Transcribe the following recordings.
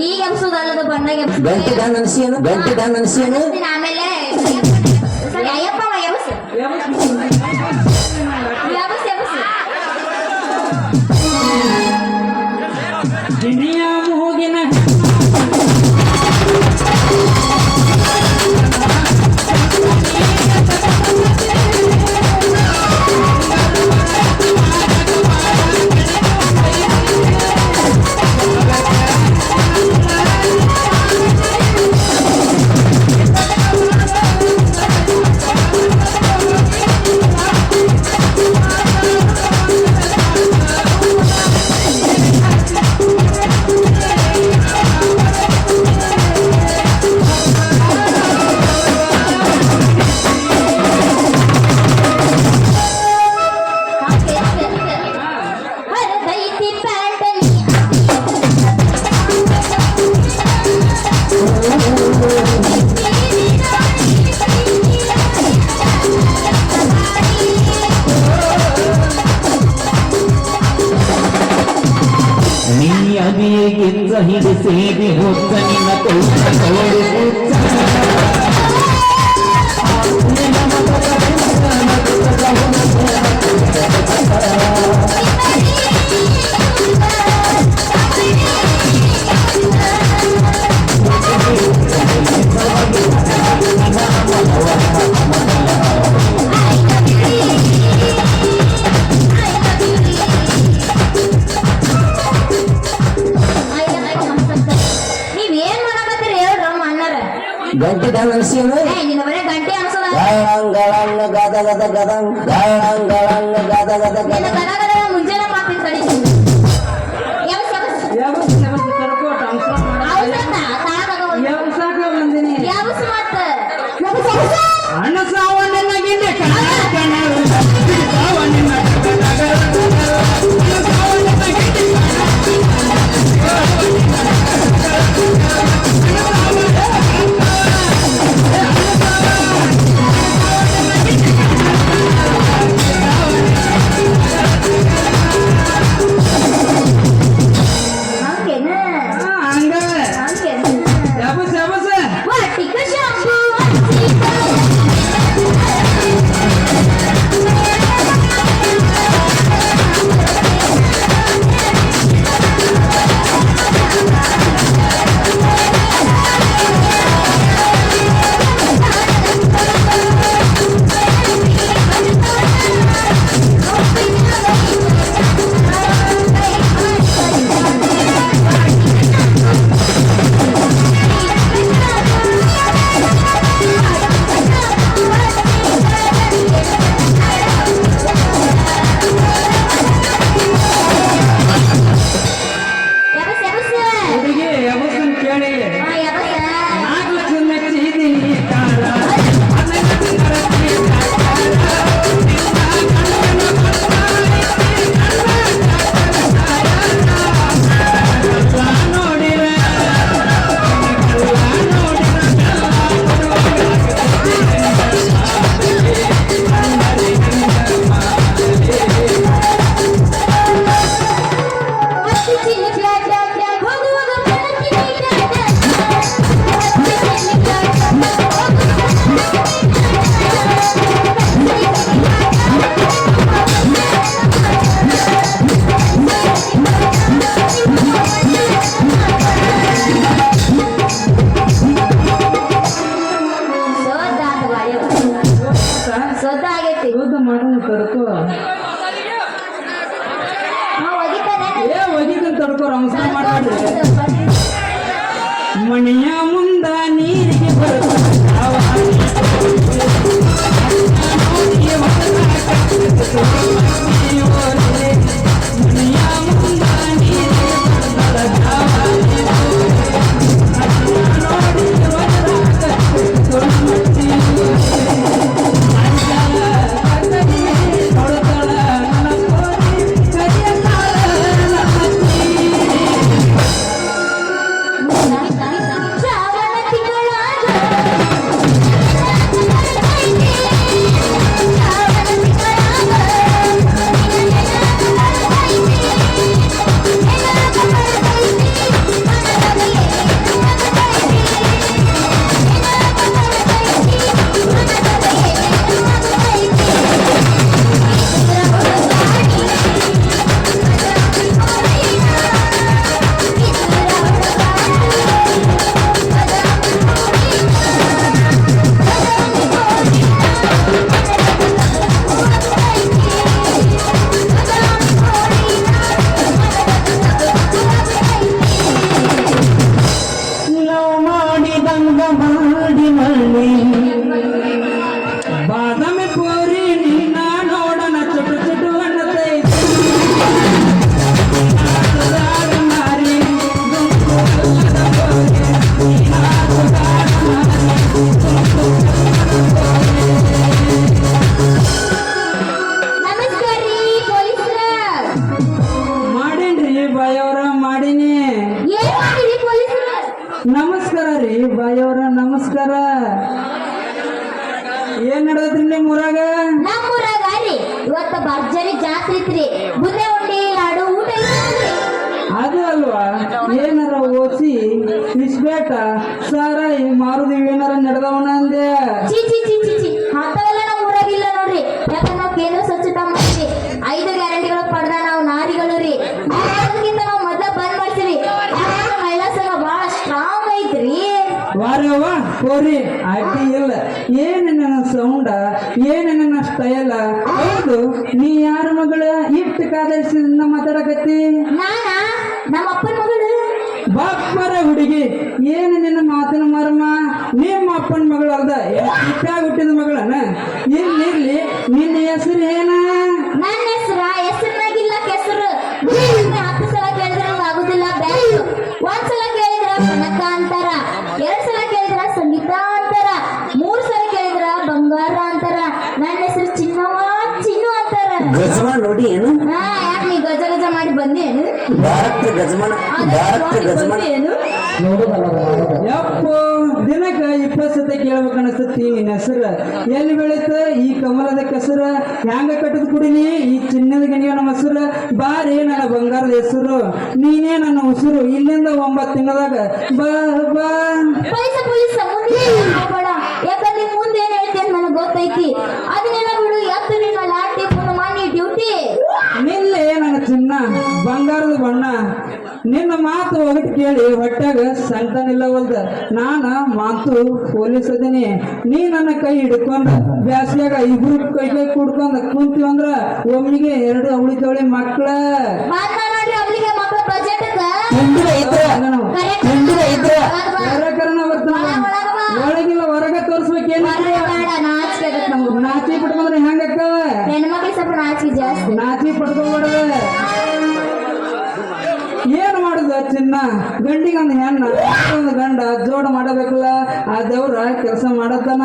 ಈಗ ಎಬ್ಸೋದಲ್ಲದ ಬಣ್ಣಗೆ ಗಂಟೆ ಅನ್ಸಿಯನು ಆಮೇಲೆ ಅಯ್ಯಪ್ಪ ಎಬ್ಸು ಮೂಗಿನ ಹಿಡಿ ಸೇರಿ ಹೊತ್ತ ನಿನ್ನ ಗಂಟೆ ಅನ್ಸಿಯನು ಗಂಟೆ ಅನ್ಸೋದ ಗದ ಗದ ಗದ ಗದ ಗದ ಗದ ಮುಂಜಾನೆ ಮಾಡ್ತೀನಿ ತಡಿ ಅಣ್ಣ ಸಾವನ್ನ ಗಿಂಡೆ ಮನೆಯ ಮುಂದ ನೀರಿಗೆ ಹಂಗ ಮಾಡಿ ಮಳ್ಳಿ ಬಾದಾಮಿ ಪೋರಿ ನೀನ ನೋಡಣ ಚುಟು ಚುಟು ಅನ್ನತೈತಿ ಮಾರಿ ನಮಸ್ಕಾರ ರೀ ಪೊಲೀಸ್ರ. ಮಾಡೇನ್ರಿ ಬಾಯವ್ರ ಮಾಡೀನಿ. ಏನ್ ಮಾಡಿರಿ ಪೊಲೀಸ್ರ? ನಮಸ್ಕಾರ ರೀ ಬಾಯವ್ರ ನಮಸ್ಕಾರ. ಏನ್ ನಡೆದತ್ರಿ ನಿಮ್ ಊರಾಗ? ನಮ್ಮೂರಾಗ ರೀ ಇವತ್ತ ಭರ್ಜರಿ ಜಾತ್ರೆ ಐತ್ರಿ. ಬುದ್ದೆ ಉಂಡಿ ಲಾಡು ಊಟ ಐತ್ರಿ. ಅದು ಅಲ್ವಾ ಏನಾರ ಓಸಿ ಇಸ್ಬೇಕ ಸಾರಾಯಿ ಮಾರುದಿವ್ ಏನಾರ ನಡೆದವನ ಅಂದೆ. ಚೀ ಚೀ ಚೀ ಚೀ ಚೀ ಅಂತವೆಲ್ಲ ನಮ್ಮ ಊರಾಗಿಲ್ಲ ನೋಡ್ರಿ. ಯಾಕಂದ್ರೆ ನಾವು ಕೇಂದ್ರ ಸ್ವಚ್ಛತಾ ಮಾಡ್ತೀವಿ. 5 ಗ್ಯಾರಂಟಿಗಳು ಪಡೆದ ನಾವು ನಾರಿಗಳು ರೀ. ಅದಕ್ಕಿಂತ ನಾವು ಮೊದ್ಲ ಬಂದ್ ಮಾಡ್ತೀವಿ. ಯಾಕಂದ್ರೆ ಮಹಿಳಾ ಸಂಘ ಬಹಳ ಸ್ಟ್ರಾಂಗ್ ಐತ್ರಿ. ವಾರವ್ವ ಕೋರಿ ಅಡ್ಡಿ ಇಲ್ಲ. ಏನ ನನ್ನ ಸೌಂಡ ಏನ ನನ್ನ ಸ್ಟೈಲ. ಹೌದು ನೀ ಯಾರ ಮಗಳ ಇಟ್ಟು ಕಾದರಿಸಿದ ಮಾತಾಡಕತ್ತಿ? ನಾನ ನಮ್ಮ ಅಪ್ಪನ ಮಗಳು. ಬಾಪ್ಪರ ಹುಡುಗಿ ಏನು ನಿನ್ನ ಮಾತಿನ ಮರ್ಮ? ನಿಮ್ಮ ಅಪ್ಪನ ಮಗಳು ಅಲ್ದ ಇಟ್ಟಾಗ ಹುಟ್ಟಿದ ಮಗಳನ್ನ. ಇರ್ಲಿ ನಿನ್ನ ಹೆಸರು ಏನ? ನನ್ನ ಹೆಸರಿನಾಗಿಲ್ಲ ಕೆಸರು. 10 ಸಲ ಕೇಳಿದ್ರೆ ನಂಗೆ ಆಗುದಿಲ್ಲ ಬ್ಯಾಂಕ್. 1 ಸಲ ಕೇಳಿದ್ರ ಕನಕ ಅಂತಾರ, 2 ಸಲ ಕೇಳಿದ್ರ ಸಂಗೀತ ಅಂತಾರ, 3 ಸಲ ಕೇಳಿದ್ರ ಬಂಗಾರ ಅಂತಾರ. ನನ್ನ ಹೆಸರು ಚಿನ್ನವ ಚಿನ್ನು ಅಂತಾರ. ಗಜಮಾನ ನೋಡಿ ಏನು? ಯಾಕೆ ನೀ ಗಜ ಗಜ ಮಾಡಿ ಬಂದೇನು? ಭಾರತ ಗಜಮಾನ ಭಾರತ ಗಜಮಾನ ಬಂದೇನು? ಯಪ್ಪೋ ದಿನಕ್ಕ 20 ಸತಿ ಕೇಳ್ಬೇಕು ಅನಸ್ತತಿ ನಿನ್ನ ಹೆಸರು. ಎಲ್ಲಿ ಬೆಳೀತ ಈ ಕಮಲದ ಕೆಸರು? ಹ್ಯಾಂಗ ಕಟ್ಟದ ಕುಡಿಲಿ ಈ ಚಿನ್ನದ ಗಣಿಯ ನಮ್ಮ ಹೆಸರು? ಬಾರಿ ನನ್ನ ಬಂಗಾರದ ಹೆಸರು, ನೀನೇ ನನ್ನ ಉಸಿರು. ಇಲ್ಲಿಂದ 9 ತಿಂಗಳದಾಗ ಬಾ ಬಾ. ಪೊಲೀಸ ಮುಂದೆ ಹೋಗ್ಬೇಡ. ಯಾಕಂದ್ರೆ ಮುಂದೆ ಏನ್ ಹೇಳ್ತೇನೆ ನನಗೆ ಗೊತ್ತೈತಿ. ಅದನ್ನೆಲ್ಲ ಬಿಡು. ಎತ್ತು ನಿನ್ನ ಲಾಟಿ ಮುಂದೆ ಮಾಡಿ ಡ್ಯೂಟಿ. ನಿಲ್ಲೇ ನನ್ನ ಚಿನ್ನ ಬಂಗಾರದ ಬಣ್ಣ. ನಿನ್ನ ಮಾತು ಒಗಟ್ಟು ಕೇಳಿ ಹೊಟ್ಟಾಗ ಸಂತಾನಿಲ್ಲವಲ್ದ. ನಾನ ಮಾತು ಪೊಲೀಸ್ ಅದೀನಿ. ನೀ ನನ್ನ ಕೈ ಹಿಡ್ಕೊಂಡ ಬ್ಯಾಸ್ಗ್ಯಾಗ 2 ಕೈ ಕುಡ್ಕೊಂಡ ಕುಂತೀವಂದ್ರ ಒಮ್ಮಿಗೆ 2 ಅವಳಿ ಮಕ್ಕಳ. ನೋಡ್ರಿ ಅವಳಿಗೆ ಮಕ್ಕಳ ಬಜೆಟ್ ಒಳಗಿಲ್ಲ ಹೊರಗ ತೋರ್ಸ್ಬೇಕೇನ? ನಾಚಿ ಪಡ್ಕೊಂಡ್ರೆ ಹೆಂಗಕ್ಕವ? ಹೆಣ್ಮಕ್ಳಿಗೆ ಸ್ವಲ್ಪ ನಾಚಿಕೆ ಜಾಸ್ತಿ. ನಾಚಿ ಪಡ್ಕೊಂಡ್ಬಾರ್ದ. ಏನ್ ಮಾಡುದ ಚಿನ್ನ? ಗಂಡಿಗೊಂದು ಹೆಣ್ಣ ಒಂದು ಗಂಡ ಜೋಡ ಮಾಡಬೇಕಲ್ಲ. ಆ ದೇವ್ರ ಕೆಲಸ ಮಾಡತ್ತಾನ.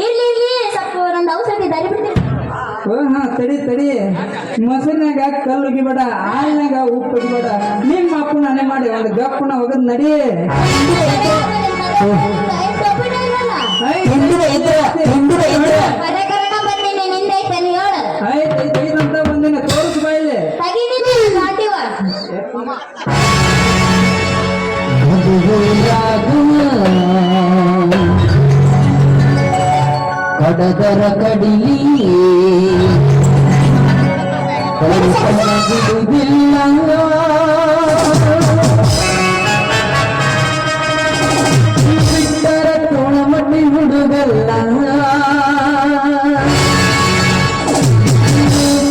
ಇಲ್ಲಿ ಸ್ವಲ್ಪ ನಂದು ಔಷಧಿ ದಾರಿ ಬಿಡ್ತೀನಿ. ಹಾ ತಡಿ. ಮೊಸರಿನಾಗ ಕಲ್ಲು ಉಗಿಬೇಡ, ಹಾಲಿನಾಗ ಉಪ್ಪು ಉಗಿಬೇಡ. ನಿಮ್ಮ ಅಪ್ಪ ನಾನೇ ಮಾಡಿ ಒಂದು ಗಪ್ಪನ ಒಗದ್ ನಡಿ. ಐದಂತ ಬಂದಿನ ತೋರಿಸ್ ಬಾಯಿಲೆ. ಕಡದರ ಕಡಿಲಿ ಬಿಡುವಿಲ್ಲ. ಬಿಟ್ಟರ ತೋಳಮಟ್ಟಿ ಹುಡುಗಲ್ಲ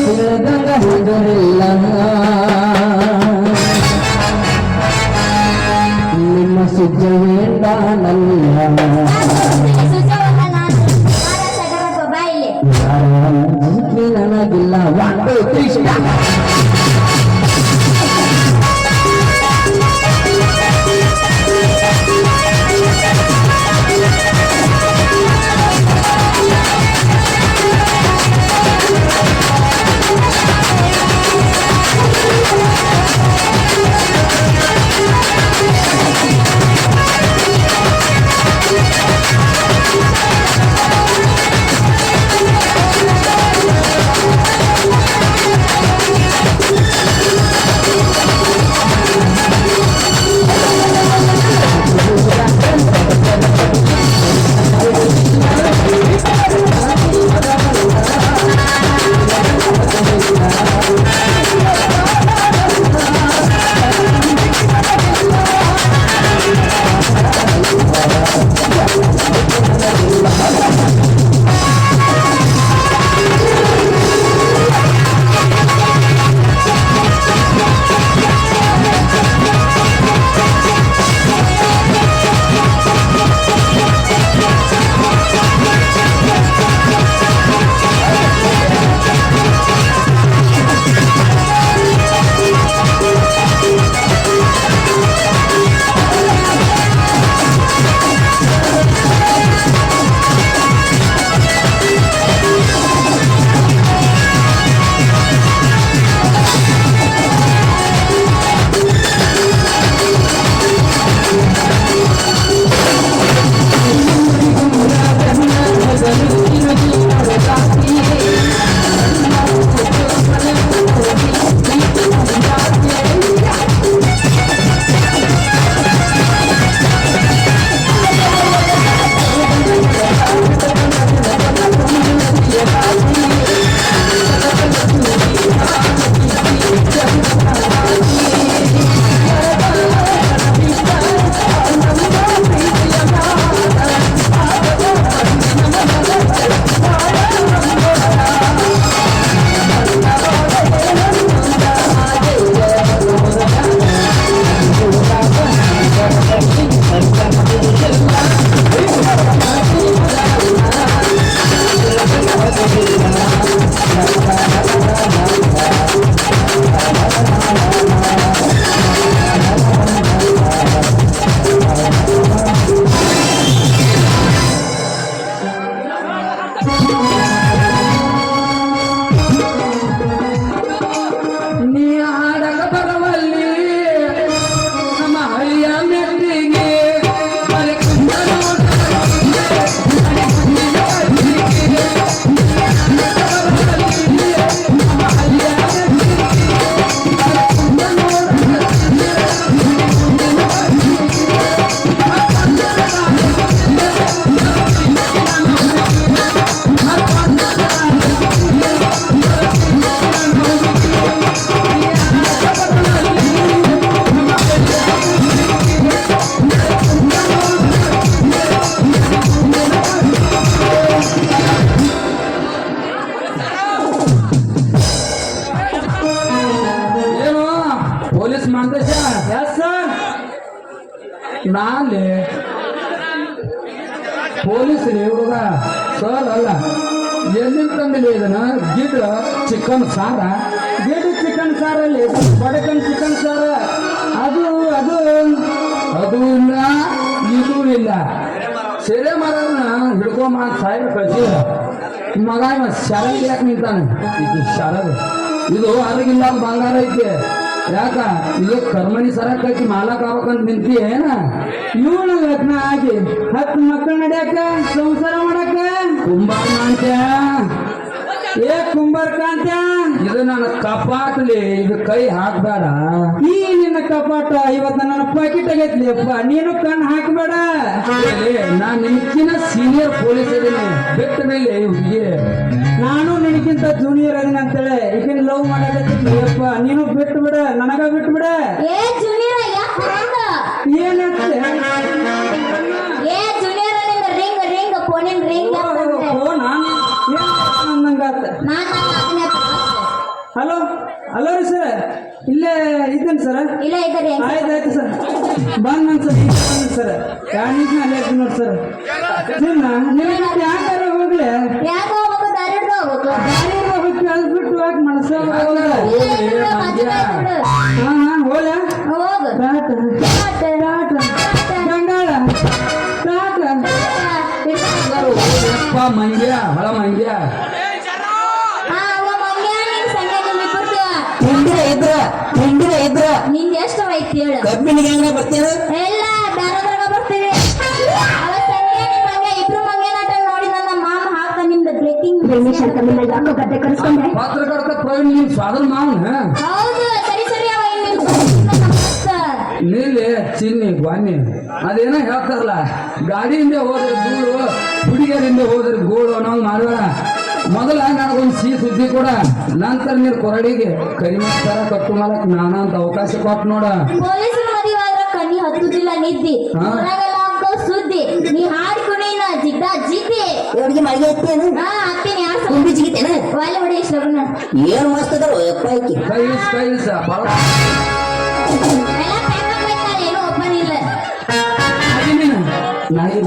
ತಿಳಿದಂಗ ಹುಡುಗರಿಲ್ಲ. ನಿಮ್ಮ ಸುಜ್ಜವೇಂಡ ನನ್ನ ನನಗಿಲ್ಲ. 1 2 3 Bye. ನಾಲೆ ಪೊಲೀಸ್ ಹುಡುಗ ಸರ್ ಅಲ್ಲ ಎಲ್ಲಿಂದ ತಂದಿಲ್ಲ ಇದನ್ನ ಗಿಡ್ ಚಿಕನ್ ಸಾರ ಗಿಡ್ ಚಿಕನ್ ಸಾರಲ್ಲಿ ಬಡಕನ್ ಚಿಕನ್ ಸಾರ ಅದು ಅದು ಅದು ಇಲ್ಲ ಇದು ಇಲ್ಲ ಸೆರೆ ಮರನ ಹಿಡ್ಕೊಂಬ ಸಾಯಿರ ಕಳ್ಸಿಲ್ಲ ಮಗ ಇವ ಶರದ್ ಯಾಕೆ ನಿಂತಾನೆ ಇದು ಶರದ್ ಇದು ಅರಿಗಿಲ್ಲ ಬಂಗಾರ ಐತಿ ಯಾಕ ಇದು ಕರ್ಮಣಿ ಸರಕ್ ಹಾಕಿ ಮಾಲಕ್ ಆಗ್ಬೇಕಂತ ನಿಂತಿ ಏನ ಇವಳು ಲಗ್ನ ಆಗಿ 10 ಮಕ್ಕಳು ನಡ್ಯಾಕ ಸಂಸಾರ ಮಾಡಕ ಕುಂಬಾರ ಅಂತ ಏ ಕುಂಬಾರ ಕಾಂತ ಇದು ನನ್ನ ಕಪಾಟ್ಲಿ ಇದು ಕೈ ಹಾಕ್ಬೇಡ ಈ ನಿನ್ನ ಕಪಾಟ ಇವತ್ತ ನನ್ನ ಪಾಕಿಟ್ ಆಗೈತ್ಲಿ ಅಪ್ಪ ನೀನು ಕಣ್ಣು ಹಾಕಬೇಡ ನಾನ್ ನಿನ್ಕಿನ ಸೀನಿಯರ್ ಪೊಲೀಸ್ ಇದೀನಿ ಬಿಟ್ಟ ಮೇಲೆ ಹುಡುಗಿ ನಾನು ನಿನಗಿಂತ ಜೂನಿಯರ್ ಅದೀನಿ ಅಂತೇಳಿ ಈಗಿನ ಲವ್ ಮಾಡಕತ್ತೀನಿ ಅಪ್ಪ ನೀನು ಬಿಟ್ಟು ಬಿಡ ನನಗ ಬಿಟ್ಟು ಬಿಡ ಏ ಜೂನಿಯರ್ ಏನಂತೆ ಏ ಜೂನಿಯರ್ ರಿಂಗ್ ರಿಂಗ್ ಫೋನಿನ ರಿಂಗ್ ಹಲೋ ಹಲೋ ರೀ ಸರ್ ಇಲ್ಲೇ ಇದ್ದೇನೆ ಸರ್ ಇಲ್ಲ ಇದ್ದಾರೆ ಆಯ್ತಾಯ್ತು ಸರ್ ಬಂದ್ ಸರ್ ಈಗ ಬಂದ್ ಸರ್ 2 ನಿಮಿಷ ಅಲ್ಲೇ ಇರ್ತೀನಿ ನೋಡಿ ಸರ್ ಯಾಕಾರ ಹೋಗ್ಲಿ ಯಾಕೆ ಹೋಗ್ಬೇಕು ದಾರಿ ಹಿಡ್ದು ಹೋಗ್ಬೇಕು ದಾರಿ ಹೋಗ್ಬೇಕು ಅದು ಬಿಟ್ಟು ಯಾಕೆ ಮನಸ್ಸು ಹಾ ಹಾ ಹೋಲ ಹೋಗು ಗಂಗಾಳ ಮಂಗ್ಯ ಹೊಳ ಮಂಗ್ಯ ನಿಂದ ಎಷ್ಟು ಐತಿ ಹೇಳು ಕಬ್ಬಿನಿಗೆ ಬರ್ತೀರ ಎಲ್ಲ ದಾರದಾಗ ಬರ್ತೀವಿ ಅವತ್ ಸಂಜೆ ನಿಮ್ ಹಂಗೆ ಇಬ್ರು ಮಂಗೆ ನಾಟ ನೋಡಿ ನನ್ನ ಮಾಮ ಹಾಕ ನಿಮ್ದು ಬ್ರೇಕಿಂಗ್ ಪತ್ರಕರ್ತ ಪ್ರವೀಣ್ ನಿಮ್ ಸ್ವಾದನ್ ಮಾವನ ಹೌದು ಸರಿ ಸರಿ ಅವ ನೀಲಿ ಚಿನ್ನಿ ಗ್ವಾನಿ ಅದೇನೋ ಹೇಳ್ತಾರಲ್ಲ ಗಾಡಿಯಿಂದ ಹೋದ್ರೆ ಧೂಳು ಹುಡುಗಿಯರಿಂದ ಹೋದ್ರೆ ಗೋಳು ಅನ್ನೋ ಮಾಡೋಣ ಮೊದಲ ನನಗೊಂದು ಸಿಹಿ ಸುದ್ದಿ ಕೂಡ ನಂತರ ನೀರು ಕೊರಡಿಗೆ ಕಡಿಮೆ ತರ ಕಟ್ಟು ಮಾಡಕ್ ನಾನಂತ ಅವಕಾಶ ಕೊಟ್ಟು ನೋಡ ಪೊಲೀಸರ ಮದುವೆ ಆದ್ರ ಕಣ್ಣಿ ಹತ್ತುದಿಲ್ಲ ನಿದ್ದಿ ಹೊರಗೆಲ್ಲ ಹಾಕೋ ಸುದ್ದಿ ನೀ ಹಾಡ್ಕೊನೇನ ಜಿಡ್ಡ ಜಿದ್ದಿ ಇವರಿಗೆ ಮಳಿಗೆ ಎತ್ತೇನು ಹಾ ಹತ್ತೀನಿ ಯಾರು ತುಂಬಿ ಜಿಗಿತೇನ ವಾಲೆ ಹೊಡಿ ಶ್ರವಣ ಏನು ಮಸ್ತ್ ಅದಾರ ಯಪ್ಪ ಆಕಿ ಕೈಸ ಬಹಳ ಎಲ್ಲ ಪ್ಯಾಕ್ ಏನೋ ಓಪನ್ ಇಲ್ಲ ನಾಯಿ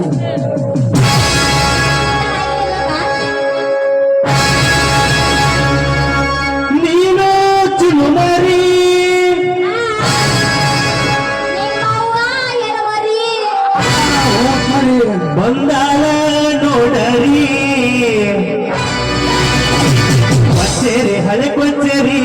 ನೀನು ಚುಮರಿ ಬಂದಾಳ ನೋಡರಿ ಕೊಚ್ಚರಿ ಹಳೆ ಕೊಚ್ಚರಿ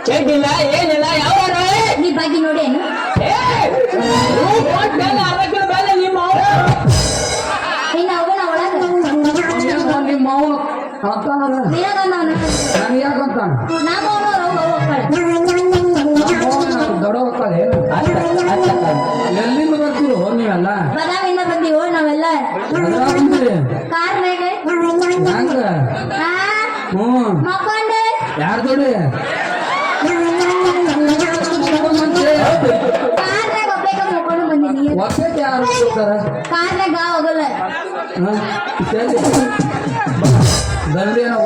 ಚೆಡ್ಡಿಲ್ಲ ಏನಿಲ್ಲ ಯಾವ ನೀ ಬಗ್ಗೆ ನೋಡೇನು ನಿಮ್ಮ ಇನ್ನು ಅವನ ಅಂತಾನ ನಿನಗಂದವನ ನನಗೆ ಯಾಕಂತಾನ ನಮ್ಮವನವ್ರು ಹೋಗ್ತಾಳೆ ದೊಡ್ಡ ಹೋಗ್ತದೆ ಎಲ್ಲಿಂದ ಬರ್ತೀರೋ ನೀವೆಲ್ಲ ಬದಾಮಿಂದ ಬಂದೀವೋ ನಾವೆಲ್ಲ ಯಾವಾಗ ಬಂದ್ರಿ? ಕಾರ್ನಾಗ ಹಂಗ ಆ ಹ್ಞೂ ಮಕ್ಕೊಂಡೆ ಯಾರ ಜೋಡಿ ಕಾರ್ನಾಗ ಒಬ್ಬೇಕ ಮಕ್ಕೊಂಡು ಬಂದೀನಿ ಒಬ್ಬಕ್ಕೆ ಯಾರು ಹೋಗ್ತಾರ ಕಾರ್ನಾಗ ಹೋಗಲ್ಲ ದಂಡಿ ಏನೋ